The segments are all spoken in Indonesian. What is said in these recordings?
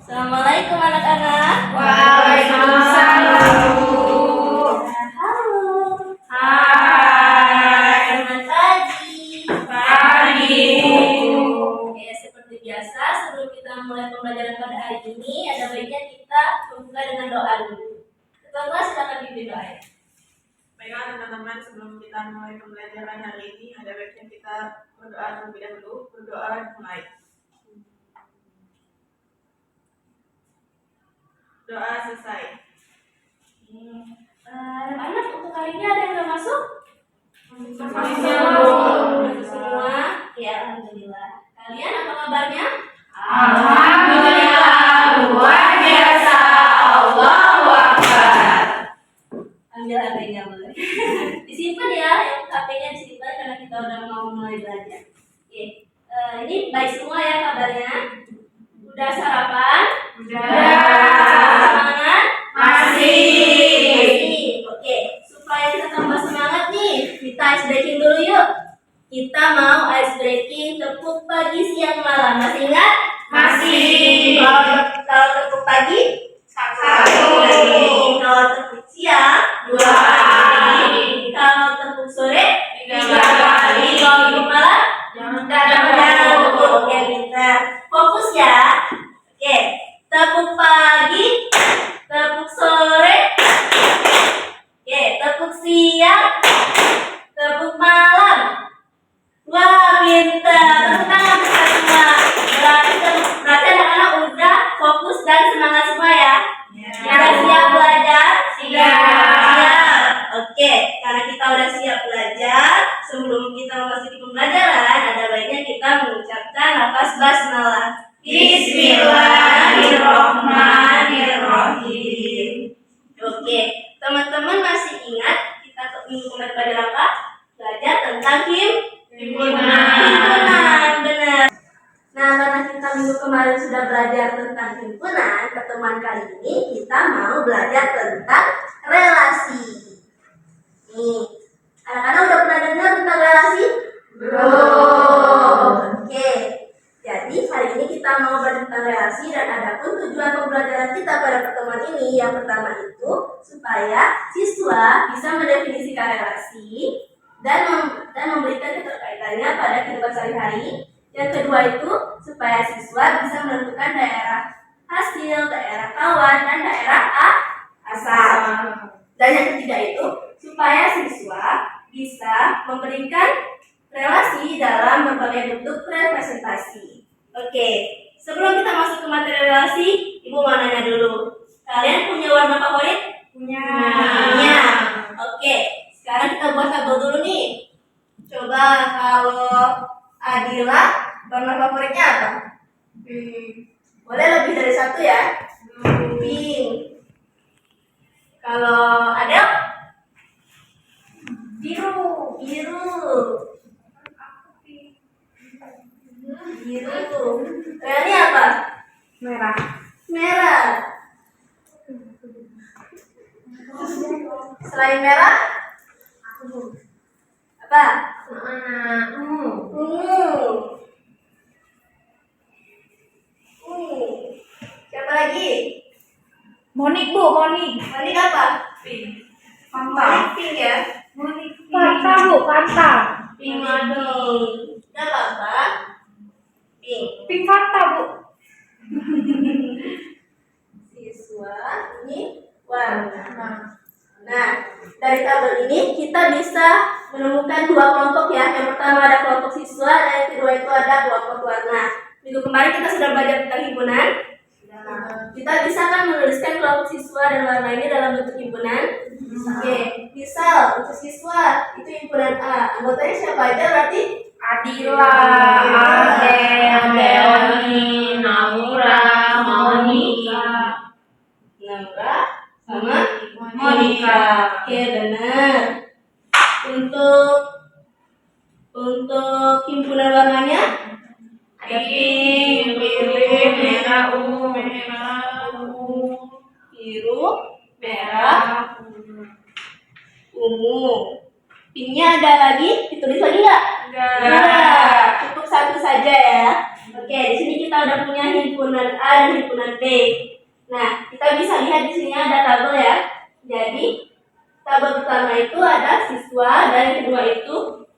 Assalamualaikum anak-anak. Waalaikumsalam. Halo. Hai. Selamat pagi. Pagi. Oke, seperti biasa sebelum kita mulai pembelajaran pada hari ini, ada baiknya kita membuka dengan doa dulu. Ketua silakan dipimpin doa. Baiklah teman-teman, sebelum kita mulai pembelajaran hari ini, ada baiknya kita berdoa terlebih dahulu. Berdoa mulai. Doa selesai. Anak-anak, untuk kali ini ada yang udah masuk? Masuk semua? Ya, alhamdulillah. Kalian apa kabarnya? Alhamdulillah, luar biasa. Allahu Akbar. Ambil HP-nya boleh. Disimpan ya, yang HP-nya disimpan karena kita udah mau mulai belajar. Oke, ini baik semua ya kabarnya. Udah sarapan? Semangat? Masih. Oke, supaya kita tambah semangat nih, kita ice breaking dulu yuk. Kita mau ice breaking tepuk pagi, siang, malam. Masih ingat? Masih. Kalau tepuk pagi? Satu. Kalau tepuk siang? 2 kali. Kalau tepuk sore? 3 kali. Kalau tepuk malam? Jangan lupa. Oke, kita fokus ya. Oke, tepuk pagi, tepuk sore, oke, tepuk siang, tepuk malam. Wah, pintar. Tepuk tangan kita semua. Berarti anak-anak udah fokus dan semangat semua ya. Sudah siap belajar? Siap. Oke, karena kita udah siap belajar, sebelum kita memasuki pembelajaran, ada baiknya kita mengucapkan lafaz basmalah. Bismillahirrahmanirrahim. Oke, teman-teman masih ingat kita minggu kemarin belajar apa? Belajar tentang himpunan, benar. Nah, karena kita minggu kemarin sudah belajar tentang himpunan, pertemuan kali ini kita mau belajar tentang relasi. Nih, anak-anak udah pernah dengar tentang relasi? Belum. Oke, jadi hari ini kita mau belajar tentang relasi dan ada pun tujuan pembelajaran kita pada pertemuan ini. Yang pertama itu supaya siswa bisa mendefinisikan relasi dan memberikan keterkaitannya pada kehidupan sehari-hari. Yang kedua itu supaya siswa bisa menentukan daerah hasil, daerah kawan, dan daerah asal. Dan yang ketiga itu supaya siswa bisa memberikan relasi dalam berbagai bentuk representasi. Oke, sebelum kita masuk ke materi relasi, Ibu mau nanya dulu. Kalian punya warna favorit? Punya. Oke, sekarang kita buat tabel dulu nih. Coba kalau Adila, warna favoritnya apa? Boleh lebih dari satu ya? Pink. Kalau Adel? Biru. Ini apa? Merah. Selain merah? Apa? Ungu. Siapa lagi? Monik apa? Pink. Pink ya? Fanta. Pink madu. Gak apa-apa. Pink. Fanta, Bu. Siswa ini warna. Nah, dari tabel ini kita bisa menemukan dua kelompok ya. Yang pertama ada kelompok siswa dan yang kedua itu ada kelompok warna. Minggu kemarin kita sudah belajar tentang himpunan. Kita bisa kan menuliskan kelompok siswa dan warna ini dalam bentuk himpunan. Oke, misal untuk siswa itu himpunan A. Anggotanya siapa aja berarti? Adila, Adel, Leoni, Naura, Monika. Sama Monika. Oke, benar. Untuk himpunan warnanya ada Pink, biru, merah, ungu, biru, merah, ungu. Pinknya ada lagi? Ditulis lagi nggak? Enggak. Cukup satu saja ya. Oke, di sini kita udah punya himpunan A dan himpunan B. Nah, kita bisa lihat di sini ada tabel ya. Jadi, tabel pertama itu ada siswa dan yang kedua itu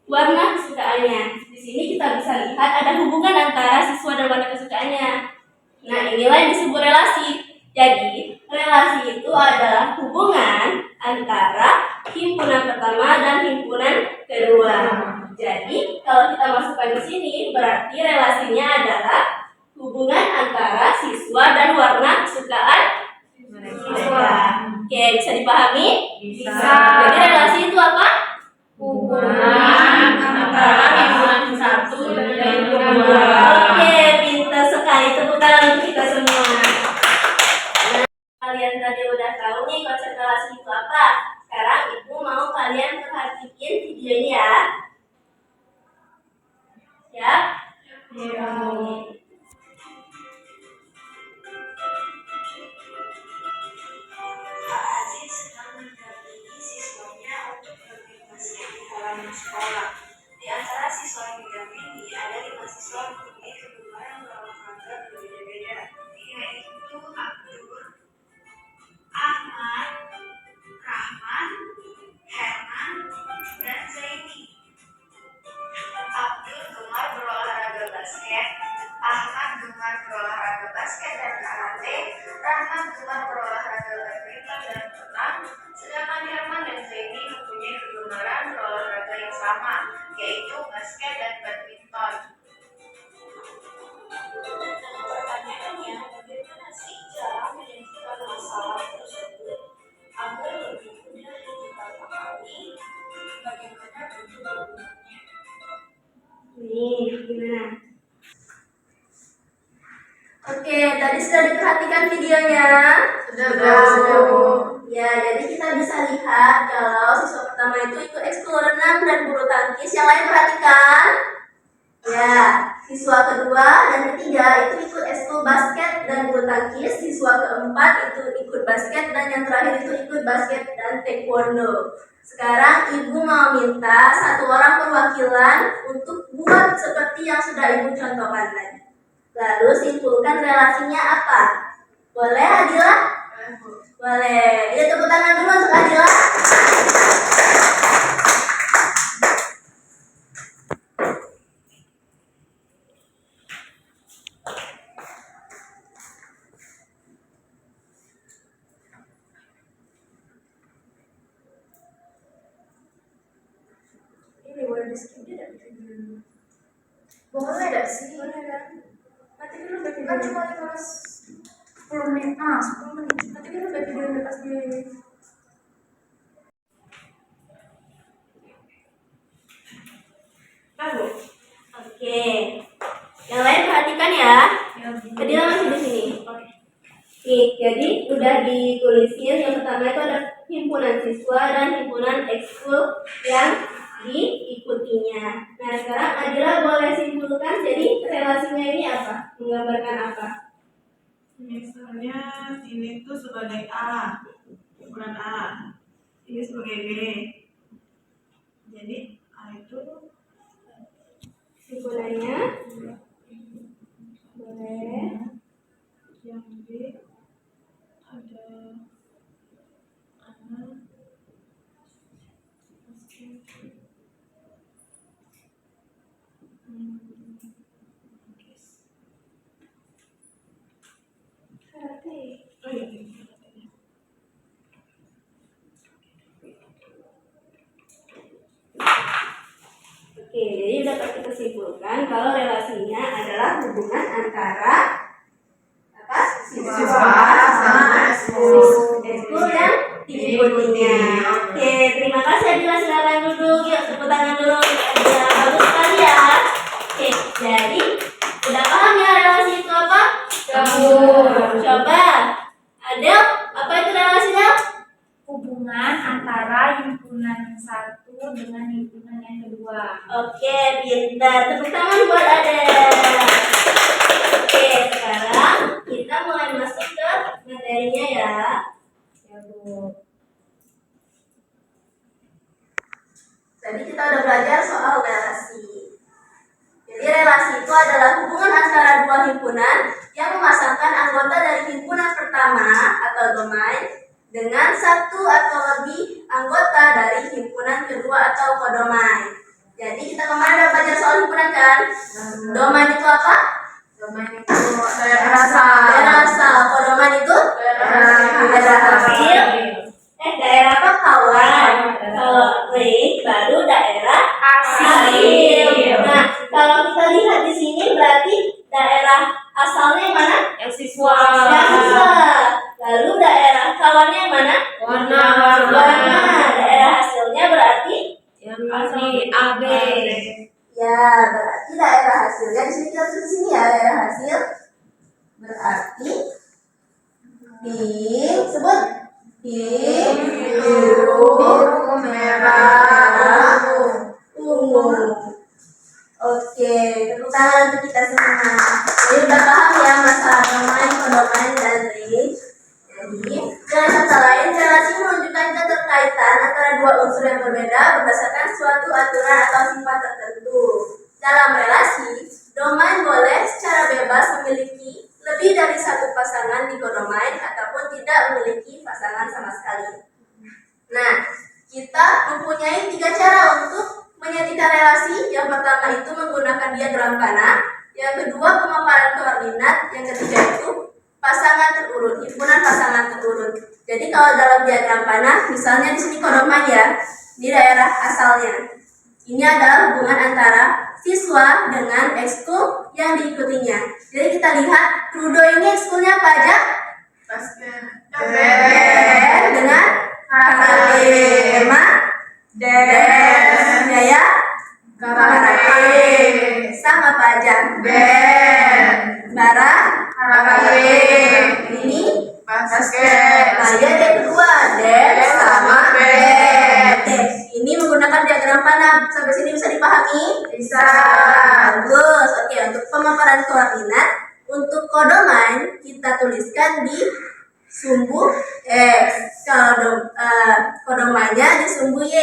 warna kesukaannya. Di sini kita bisa lihat ada hubungan antara siswa dan warna kesukaannya. Nah, inilah yang disebut relasi. Jadi, relasi itu adalah hubungan antara himpunan pertama dan himpunan kedua. Jadi, kalau kita masukkan di sini, berarti relasinya adalah hubungan antara siswa dan warna kesukaan mereka. Oke, bisa dipahami? Bisa. Jadi, relasi itu apa? Hubungan antara himpunan satu dan himpunan dua. Oke, pintar sekali. Tepuk tangan untuk kita semua. Nah, kalian tadi udah tahu nih konsep relasi itu apa. Sekarang Ibu mau kalian perhatiin video ini ya. Ya? Oke. Pak Aziz sedang mendampingi siswanya untuk bermain basket di halaman sekolah. Di antara siswa yang didampingi ada 5 siswa mempunyai kegemaran berolahraga berbeda-beda, yaitu Abdul, Ahmad, Rahman, Herman, dan Zaini. Abdul gemar berolahraga basket, Ahmad gemar berolahraga basket dan karate, Rahman gemar berolahraga badminton dan renang, sedangkan Herman dan Zaini mempunyai kegemaran berolahraga yang sama, yaitu basket dan badminton. Pertanyaannya, bagaimana sih cara menentukan masalah tersebut agar lebih mudah kita pahami bagaimana bentuk hubungannya? Nih, gimana? Oke, tadi sudah diperhatikan videonya? Sudah. Ya, jadi kita bisa lihat kalau siswa pertama itu ikut ekskul renang dan bulu tangkis. Yang lain perhatikan. Ya, siswa kedua dan ketiga itu ikut ekskul basket dan bulu tangkis. Siswa keempat itu ikut basket dan yang terakhir itu ikut basket dan taekwondo. Sekarang Ibu mau minta satu orang perwakilan untuk buat seperti yang sudah Ibu contohkan tadi. Lalu simpulkan relasinya apa? Boleh Adila? Boleh. Ya, tepuk tangan dulu untuk Adila. Ini boleh di-skip tidak? Boleh gak sih? Boleh kan? Nanti dulu back Kan video. cuma 10 menit, 10 menit. Nanti dulu back video pas di Baru. Oke. Yang lain perhatikan ya. Adila masih di sini. Oke. Nih, jadi udah ditulisin yang pertama itu ada himpunan siswa dan himpunan ekskul yang diikutinya. Nah, sekarang Adila boleh simpulkan jadi relasinya ini apa? Menggambarkan apa? Misalnya ini tuh sebagai A, ukuran A, ini sebagai B. Jadi A itu Himpunannya boleh. yang B ada A, basket, Karate. oh iya, ini. Oke, jadi dapat kita simpulkan kalau relasinya adalah hubungan antara apa? Siswa sama ekskul. Ekskul yang diikutinya. Oke, terima kasih Adila, silakan duduk. Yuk, tepuk tangan dulu untuk Adila. Bagus sekali ya. Oke, jadi udah paham ya relasi itu apa? Coba. Adel, apa itu relasinya? Hubungan antara himpunan satu dengan himpunan yang kedua. Oke, pintar. Tepuk tangan buat Adel. Oke, sekarang kita mulai masuk ke materinya ya. Ya, Bu. Tadi kita udah belajar soal relasi. Jadi relasi itu adalah hubungan antara dua himpunan yang memasangkan anggota dari himpunan pertama atau domain dengan satu atau lebih anggota dari himpunan kedua atau kodomain. Jadi kita kemarin udah belajar soal himpunan kan? Domain itu apa? Domain itu daerah asal. Daerah asal. Kodomain itu? Daerah hasil. Daerah apa kawan? Kalau baru daerah hasil. Nah, kalau kita lihat di sini berarti daerah asalnya yang mana? Yang siswa. Yang siswa. Lalu daerah kawannya yang mana? Warna. Daerah hasilnya berarti Yang ini AB. ya, berarti daerah hasilnya di sini kita tulis di sini ya, daerah hasil berarti sebut Biru, merah, ungu. Oke, tepuk tangan untuk kita semua. Jadi udah paham ya masalah domain, kodomain, dan range. Jadi, dengan kata lain, relasi menunjukkan keterkaitan antara dua unsur yang berbeda berdasarkan suatu aturan atau sifat tertentu. Dalam relasi, domain boleh secara bebas memiliki lebih dari satu pasangan di kodomain ataupun tidak memiliki pasangan sama sekali. Nah, kita mempunyai 3 cara untuk menyandingkan relasi. Yang pertama itu menggunakan diagram panah, yang kedua pemaparan koordinat, yang ketiga itu pasangan terurut, himpunan pasangan terurut. Jadi kalau dalam diagram panah, misalnya di sini kodomain ya, di daerah asalnya. Ini adalah hubungan antara siswa dengan ekskul yang diikutinya. Jadi kita lihat Rudo ini ekskulnya apa aja? basket, Dengan karate. Emma? Jaya? Karate. Sang apa aja? Bara? Ini? basket, Lalu yang kedua, dance sama band. Oke, ini menggunakan diagram panah. Sampai sini bisa dipahami? Bisa. Bagus. Oke, untuk pemaparan koordinat, untuk kodomain kita tuliskan di sumbu X. Kalau kodomainnya di sumbu Y.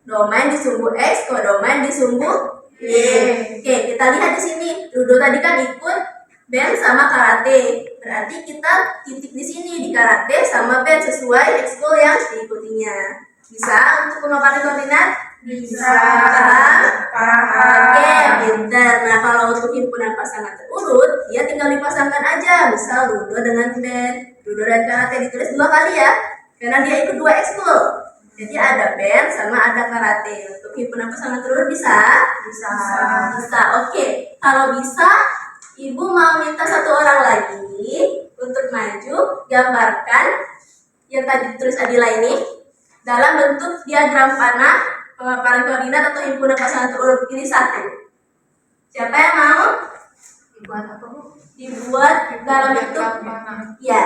Domain di sumbu X, kodomain di sumbu Y. Oke, kita lihat di sini. Rudo tadi kan ikut band sama karate. Berarti kita titik di sini di karate sama band sesuai ekskul yang diikutinya. Bisa untuk pemaparan koordinat? Bisa. Oke, pintar. Nah, kalau untuk himpunan pasangan terurut, dia tinggal dipasangkan aja. Misal Rudo dengan band, Rudo dan karate ditulis 2 kali ya, karena dia ikut 2 ekskul. Jadi ada band sama ada karate. Untuk himpunan pasangan terurut bisa? Bisa. Oke, kalau bisa, Ibu mau minta 1 orang lagi untuk maju gambarkan yang tadi ditulis Adila ini dalam bentuk diagram panah, pemaparan koordinat atau himpunan pasangan terurut. Ini 1. Siapa yang mau? Dibuat apa, Bu? Dibuat dalam bentuk ya.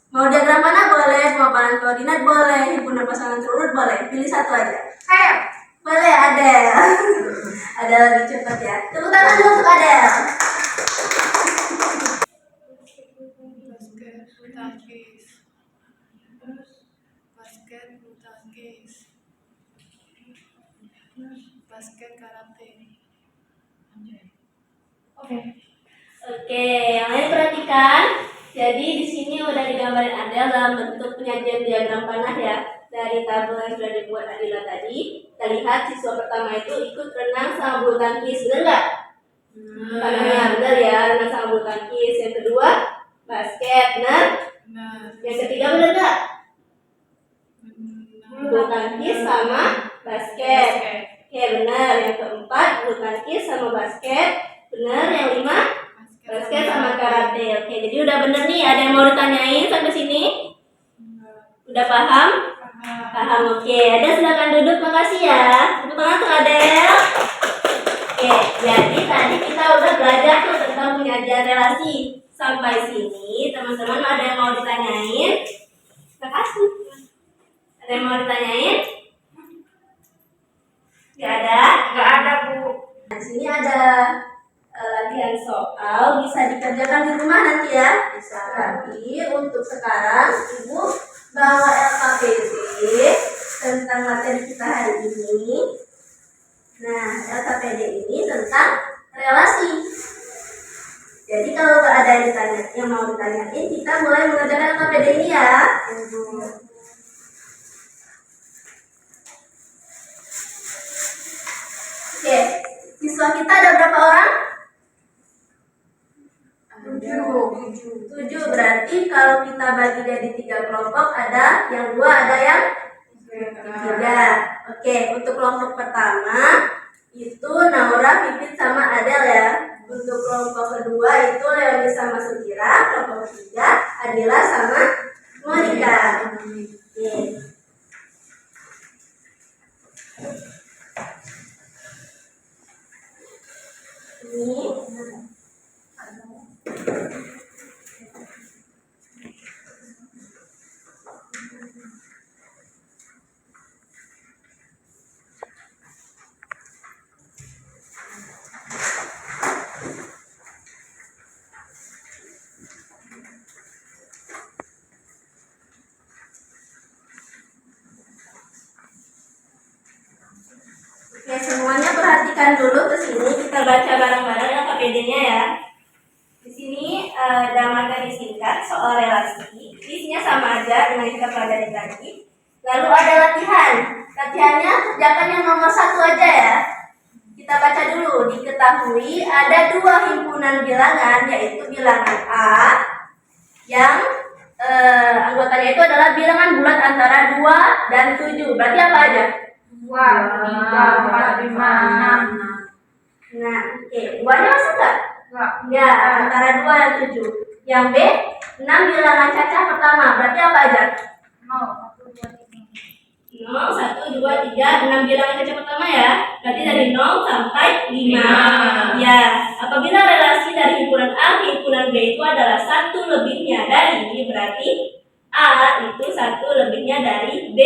Mau diagram panah boleh, pemaparan koordinat boleh, himpunan pasangan terurut boleh. Pilih 1 aja. Ayo. Boleh, Adel. Adel lebih cepat ya. Tepuk tangan dulu untuk Adel. Basket karate. Oke, yang lain perhatikan. Jadi di sini udah digambarin Adel dalam bentuk penyajian diagram panah ya. Dari tabel yang sudah dibuat Adila tadi, kita lihat siswa pertama itu ikut renang sama bulu tangkis, benar nggak? Panahnya benar ya, renang sama bulu tangkis. Yang kedua, basket, benar? Yang ketiga benar nggak? Bulu tangkis sama basket. Oke, benar. Yang keempat, bulu tangkis sama basket, benar. Yang 5, basket sama karate. Oke, jadi udah bener nih. Ada yang mau ditanyain sampai sini? Udah paham? Paham, oke. Ada silakan duduk, makasih ya. Tepuk tangan untuk Adel. Oke, jadi tadi kita udah belajar tuh tentang penyajian relasi. Sampai sini, teman-teman ada yang mau ditanyain? Makasih. Ada yang mau ditanyain? Gak ada? Nggak ada, Bu. Di sini ada latihan soal, bisa dikerjakan di rumah nanti ya. Bisa. Tapi untuk sekarang Ibu bawa LKPD tentang materi kita hari ini. Nah, LKPD ini tentang relasi. Jadi kalau ada yang mau ditanyain, kita mulai mengerjakan LKPD ini ya. Oke, siswa kita ada berapa orang? 7. Berarti kalau kita bagi jadi 3 kelompok, ada yang 2, ada yang 3. Oke, untuk kelompok pertama itu Naura, Pipit, sama Adel ya. Untuk kelompok kedua itu Leoni sama Sukira. Kelompok ketiga Adila sama Monica. Oke. Ini oke, semuanya perhatikan dulu ke sini, kita baca bareng-bareng LKPD-nya ya. Di sini ada materi singkat soal relasi, isinya sama aja dengan yang kita pelajari tadi. Lalu ada latihan. Latihannya kerjakan yang nomor 1 aja ya. Kita baca dulu. Diketahui ada 2 himpunan bilangan, yaitu bilangan A yang anggotanya itu adalah bilangan bulat antara 2 dan 7. Berarti apa aja? 2, 3, 4, 5, 6. Nah, oke. 2-nya masuk nggak? Enggak. Ya, antara 2 dan 7. Yang B, 6 bilangan cacah pertama. Berarti apa aja? 0, 1, 2, 3. 0, 1, 2, 3, 6 bilangan cacah pertama ya. Berarti dari 0 sampai 5. Ya, apabila relasi dari himpunan A ke himpunan B itu adalah 1 lebihnya dari, berarti A itu 1 lebihnya dari B.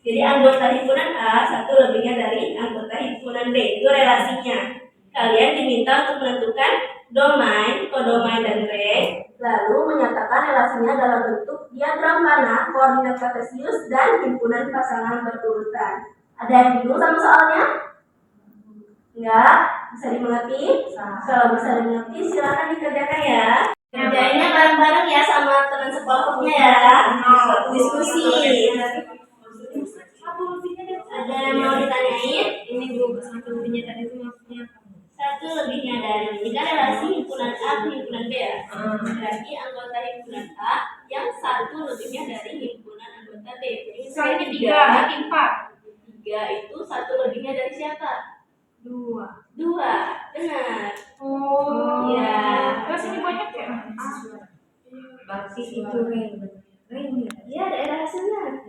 Jadi anggota himpunan A 1 lebihnya dari anggota himpunan B. Itu relasinya. Kalian diminta untuk menentukan domain, kodomain, dan rank, lalu menyatakan relasinya dalam bentuk diagram panah, koordinat kartesius, dan himpunan pasangan berurutan. Ada yang bingung sama soalnya? Enggak? Bisa dimengerti? Kalau bisa dimengerti, silakan dikerjakan ya. Kerjainnya bareng-bareng ya sama teman sekelompoknya ya. Diskusi. Ada yang mau ditanyain? Ini dulu, 1 lebihnya tadi itu maksudnya 1 lebihnya dari, ini kan relasi himpunan A ke himpunan B ya. Berarti anggota himpunan A yang 1 lebihnya dari himpunan anggota B. Misalnya 3, berarti 4. 3 itu 1 lebihnya dari siapa? 2. 2, benar. Oh. Iya. Terus ini banyak ya? Berarti itu ring. Iya, daerah hasilnya.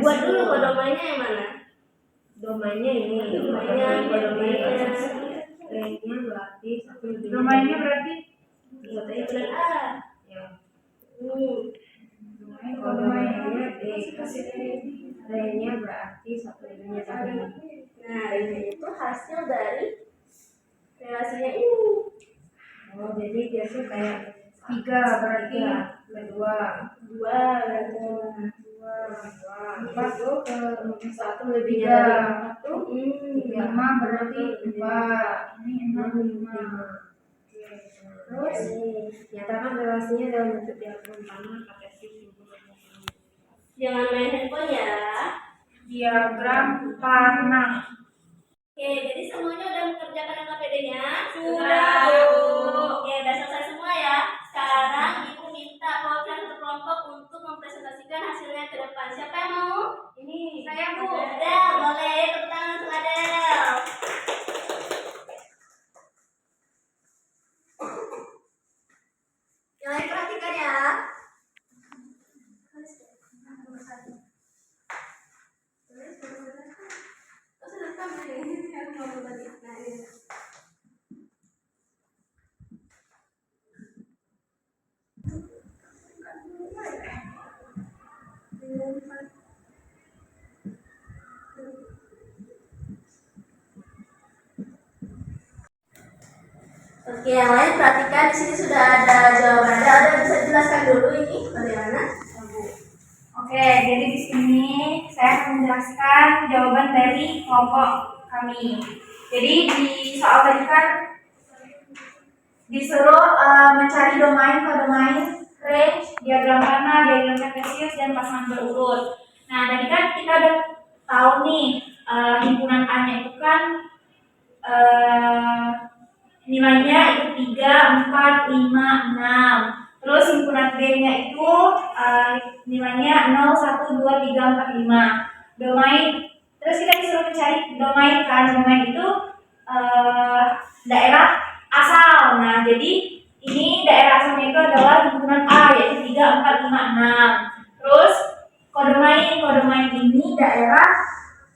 Buat dulu kodomainnya yang mana? Domainnya ini. Domainnya, kodomainnya. Ringnya berarti 1 lebih. Domainnya berarti Anggota himpunan A. Ya. domainnya D. Ringnya berarti 1 lebihnya dari. Nah, ini itu hasil dari relasinya ini. Oh, jadi biasanya kayak 3 berarti kedua. 2, 4 tuh ke 1 lebihnya Tiga. dari 4 tuh. 5 berarti 4. Ini 6, 5. Terus nyatakan relasinya dalam bentuk diagram panah kartesius himpunan pasangan. jangan main handphone ya. Diagram panah. Oke, jadi semuanya udah mengerjakan LKPD-nya? Sudah, Bu. Oke, udah selesai semua ya. Sekarang Ibu minta kalian berkelompok untuk mempresentasikan hasilnya ke depan. Siapa yang mau? Ini. Saya, Bu. Adel, boleh. Tepuk tangan untuk Adel. Yang lain perhatikan ya. Oke, yang lain perhatikan di sini sudah ada jawabannya. Ada bisa jelaskan dulu ini bagaimana? Oke, jadi di sini saya akan menjelaskan jawaban dari kelompok kami. Jadi di soal tadi kan disuruh mencari domain, kodomain, range, diagram panah, diagram kartesius, dan pasangan berurut. Nah, tadi kan kita udah tahu nih himpunan A-nya itu kan nilainya itu 3, 4, 5, 6. Terus himpunan B-nya itu nilainya 0, 1, 2, 3, 4, 5. Domain, terus kita disuruh mencari domain kan, domain itu daerah asal. Nah, jadi ini daerah asalnya itu adalah himpunan A, yaitu 3, 4, 5, 6. Terus kodomain ini daerah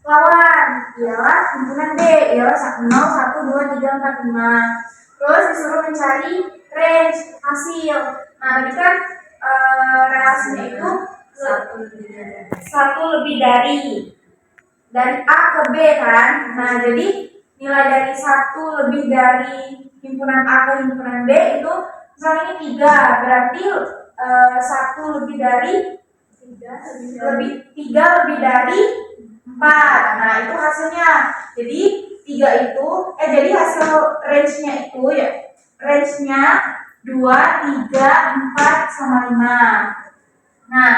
lawan, ialah himpunan B, ialah 0, 1, 2, 3, 4, 5. Terus disuruh mencari range hasil. Nah, tadi kan relasinya itu satu lebih dari A ke B kan. Nah, jadi nilai dari 1 lebih dari himpunan A ke himpunan B itu misalnya ini 3, berarti 1 lebih dari 3 lebih dari 4. Nah, itu hasilnya. Jadi 3 itu jadi hasil range-nya itu ya, range-nya 2, 3, 4 sama 5. Nah,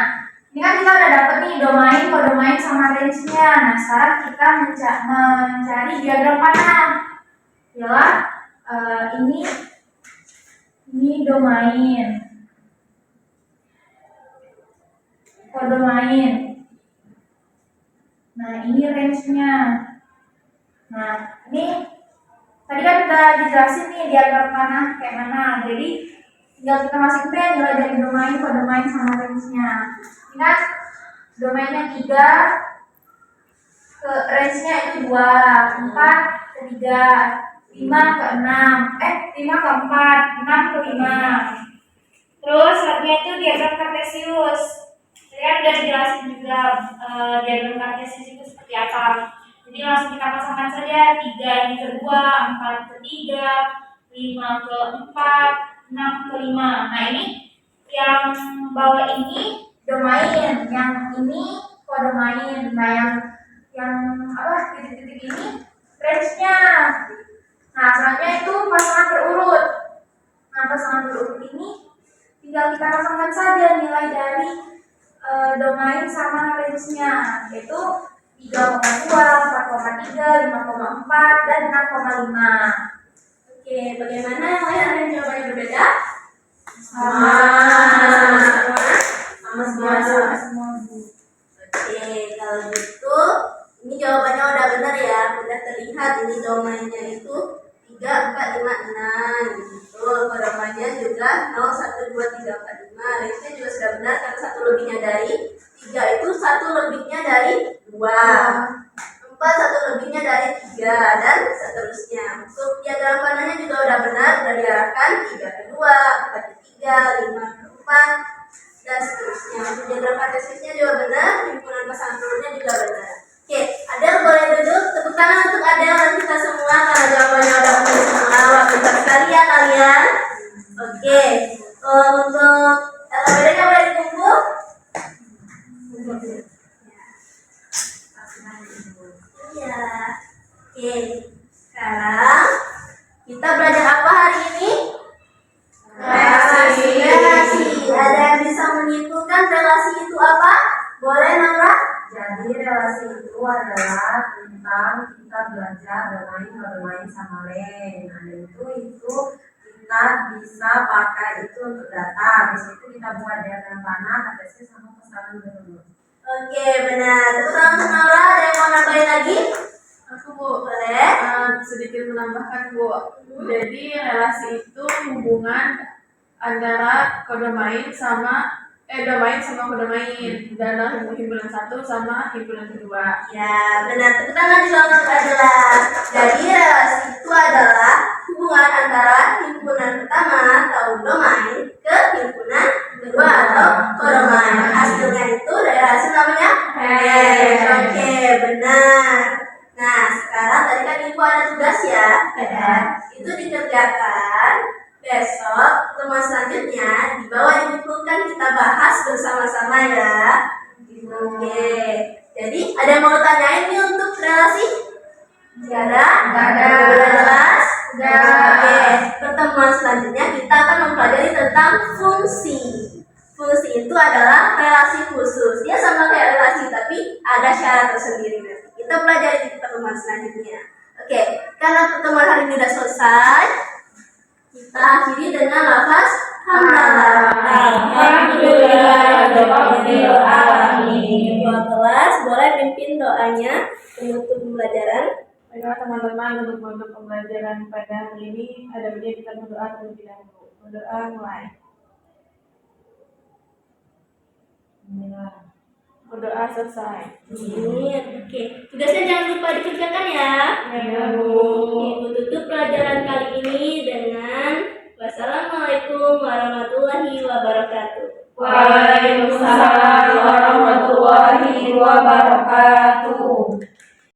ini kan kita udah dapet nih domain, kodomain sama range-nya. Nah, sekarang kita mencari diagram panah. Yalah, ini domain, kodomain. Nah, ini range-nya. Nah, ini tadi kan udah dijelasin nih diagram panah kayak mana. Jadi tinggal kita masukin deh nilai dari domain, kodomain sama range-nya. Ini kan domainnya 3, ke range-nya itu 2, 4 ke 3, 5 ke 6, 5 ke 4, 6 ke 5. Terus selanjutnya itu diagram kartesius. Jadi kan udah dijelasin juga diagram kartesius itu seperti apa. Jadi langsung kita pasangkan saja 3 ini ke 2, 4 ke 3, 5 ke 4, 6 ke 5. Nah, ini yang bawah ini domain, yang ini kodomain. Nah, yang titik-titik ini range-nya. Nah, selanjutnya itu pasangan berurut. Nah, pasangan berurut ini tinggal kita pasangkan saja nilai dari domain sama range-nya, yaitu 3,2, 4,3, 5,4, dan 6,5. Oke, bagaimana yang lain ada yang jawabannya berbeda? Sama semua. Oke, kalau gitu ini jawabannya udah benar ya, udah terlihat ini domainnya itu 3, 4, 5, 6 gitu. Kodomainnya juga 0, 1, 2, 3, 4, 5. Range-nya juga sudah benar karena 1 lebihnya dari 3 itu 1 lebihnya dari 2. 4 1 lebihnya dari 3 dan seterusnya. Untuk diagram panahnya juga udah benar, sudah diarahkan 3 ke 2, 4 ke 3, 5 ke 4 dan seterusnya. Untuk diagram kartesiusnya juga benar, himpunan pasangan berurutnya juga benar. Oke, Adel boleh duduk. Tepuk tangan untuk Adel dan kita semua karena jawabannya udah benar semua. Wah, pintar sekali ya kalian. Oke, untuk LPD-nya boleh dikumpul. Ya, oke. Sekarang kita belajar apa hari ini? Relasi. Ada yang bisa menyimpulkan relasi itu apa? Boleh, Nora? Jadi relasi itu adalah tentang kita belajar domain sama range. Nah, itu kita bisa pakai itu untuk data. Habis itu kita buat diagram panah, kartesius sama pasangan berurut. Oke, benar. Tepuk tangan untuk Nora. Ada yang mau nambahin lagi? Aku Bu, Boleh. sedikit menambahkan Bu. Jadi relasi itu hubungan antara domain sama kodomain dalam himpunan 1 sama himpunan kedua. Ya, benar. Tepuk tangan juga untuk Adela. Jadi relasi itu adalah hubungan antara himpunan pertama atau domain ke himpunan kedua atau kodomain. Hasilnya itu dari hasil namanya range. Oke, benar. Nah, sekarang tadi kan Ibu ada tugas ya, PR. Itu dikerjakan. Besok pertemuan selanjutnya di bawah dikumpulkan kita bahas bersama-sama ya. Oke. Jadi ada yang mau tanyain nih untuk relasi? Tiada? Nggak ada. Sudah jelas? Sudah. Oke, pertemuan selanjutnya kita akan mempelajari tentang fungsi. Fungsi itu adalah relasi khusus. Dia sama kayak relasi, tapi ada syarat tersendiri nanti. Kita pelajari di pertemuan selanjutnya. Oke, karena pertemuan hari ini sudah selesai, kita akhiri dengan lafaz hamdalah. Alhamdulillahirabbil alamin. Ketua kelas boleh pimpin doanya penutup pembelajaran. Baiklah teman-teman, untuk pembelajaran pada hari ini ada baiknya kita berdoa terlebih dahulu. Berdoa mulai. Berdoa selesai. Ini, oke. Tugasnya jangan lupa dikerjakan ya. Ya,